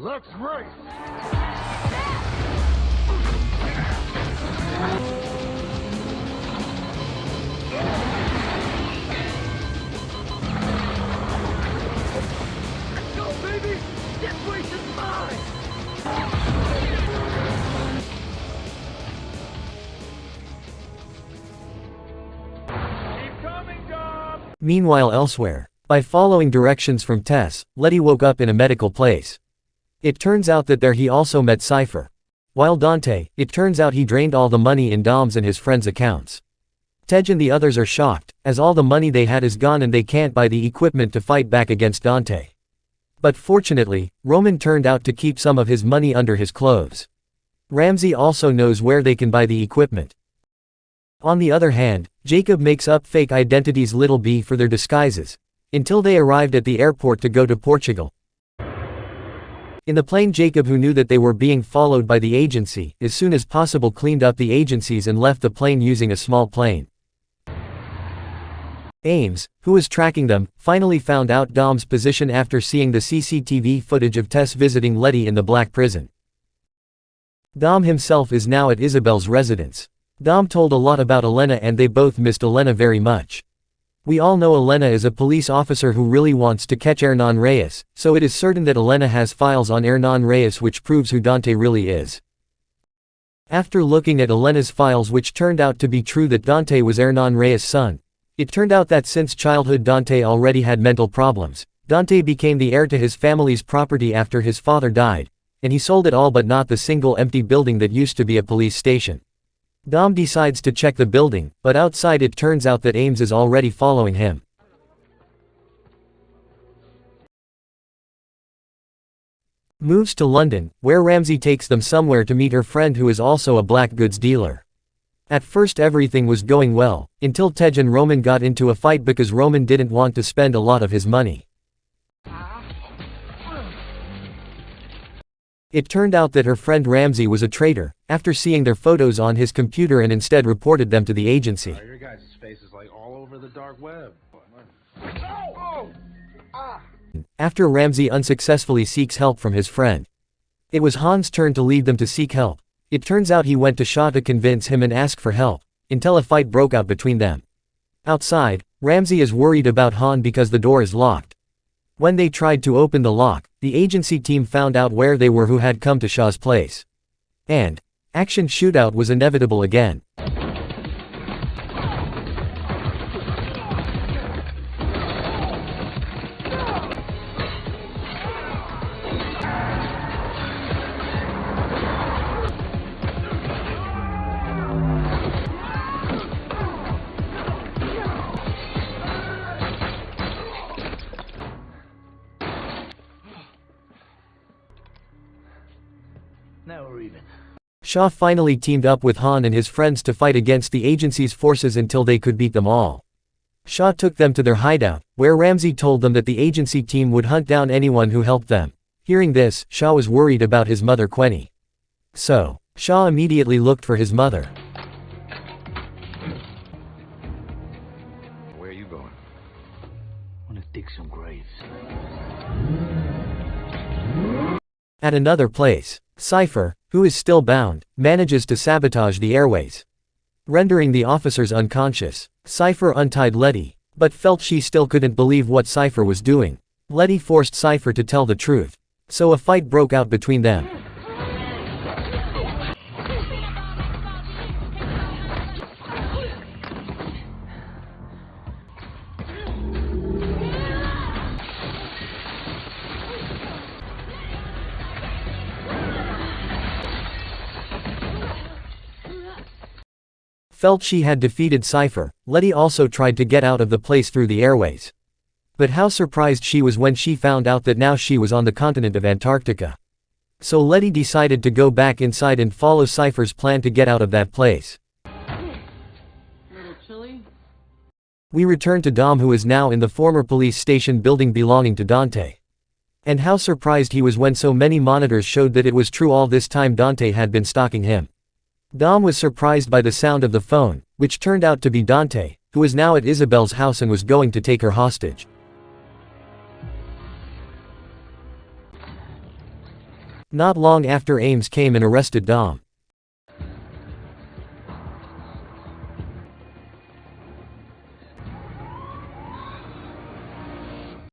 Let's race! Let's go, baby! This race is mine! Keep coming, Dom! Meanwhile elsewhere, by following directions from Tess, Letty woke up in a medical place. It turns out that there he also met Cypher. While Dante, it turns out he drained all the money in Dom's and his friends' accounts. Tej and the others are shocked, as all the money they had is gone and they can't buy the equipment to fight back against Dante. But fortunately, Roman turned out to keep some of his money under his clothes. Ramsey also knows where they can buy the equipment. On the other hand, Jacob makes up fake identities Little B for their disguises, until they arrived at the airport to go to Portugal. In the plane, Jacob, who knew that they were being followed by the agency, as soon as possible cleaned up the agencies and left the plane using a small plane. Ames, who was tracking them, finally found out Dom's position after seeing the CCTV footage of Tess visiting Letty in the black prison. Dom himself is now at Isabel's residence. Dom told a lot about Elena and they both missed Elena very much. We all know Elena is a police officer who really wants to catch Hernan Reyes, so it is certain that Elena has files on Hernan Reyes which proves who Dante really is. After looking at Elena's files, which turned out to be true that Dante was Hernan Reyes' son, it turned out that since childhood Dante already had mental problems. Dante became the heir to his family's property after his father died, and he sold it all but not the single empty building that used to be a police station. Dom decides to check the building, but outside it turns out that Ames is already following him. Moves to London, where Ramsey takes them somewhere to meet her friend who is also a black goods dealer. At first everything was going well, until Tej and Roman got into a fight because Roman didn't want to spend a lot of his money. It turned out that her friend Ramsey was a traitor, after seeing their photos on his computer and instead reported them to the agency. Your guys' face is like all over the dark web. After Ramsey unsuccessfully seeks help from his friend. It was Han's turn to lead them to seek help. It turns out he went to Shaw to convince him and ask for help, until a fight broke out between them. Outside, Ramsey is worried about Han because the door is locked. When they tried to open the lock, the agency team found out where they were who had come to Shaw's place. And action shootout was inevitable again. Now we're even. Shaw finally teamed up with Han and his friends to fight against the agency's forces until they could beat them all. Shaw took them to their hideout, where Ramsey told them that the agency team would hunt down anyone who helped them. Hearing this, Shaw was worried about his mother Quenny. So, Shaw immediately looked for his mother. Where are you going? I want to dig some graves. At another place, Cypher, who is still bound, manages to sabotage the airways, rendering the officers unconscious. Cypher untied Letty, but felt she still couldn't believe what Cypher was doing. Letty forced Cypher to tell the truth. So a fight broke out between them. Felt she had defeated Cypher, Letty also tried to get out of the place through the airways. But how surprised she was when she found out that now she was on the continent of Antarctica. So Letty decided to go back inside and follow Cypher's plan to get out of that place. Little chilly? We return to Dom, who is now in the former police station building belonging to Dante. And how surprised he was when so many monitors showed that it was true all this time Dante had been stalking him. Dom was surprised by the sound of the phone, which turned out to be Dante, who was now at Isabel's house and was going to take her hostage. Not long after Ames came and arrested Dom.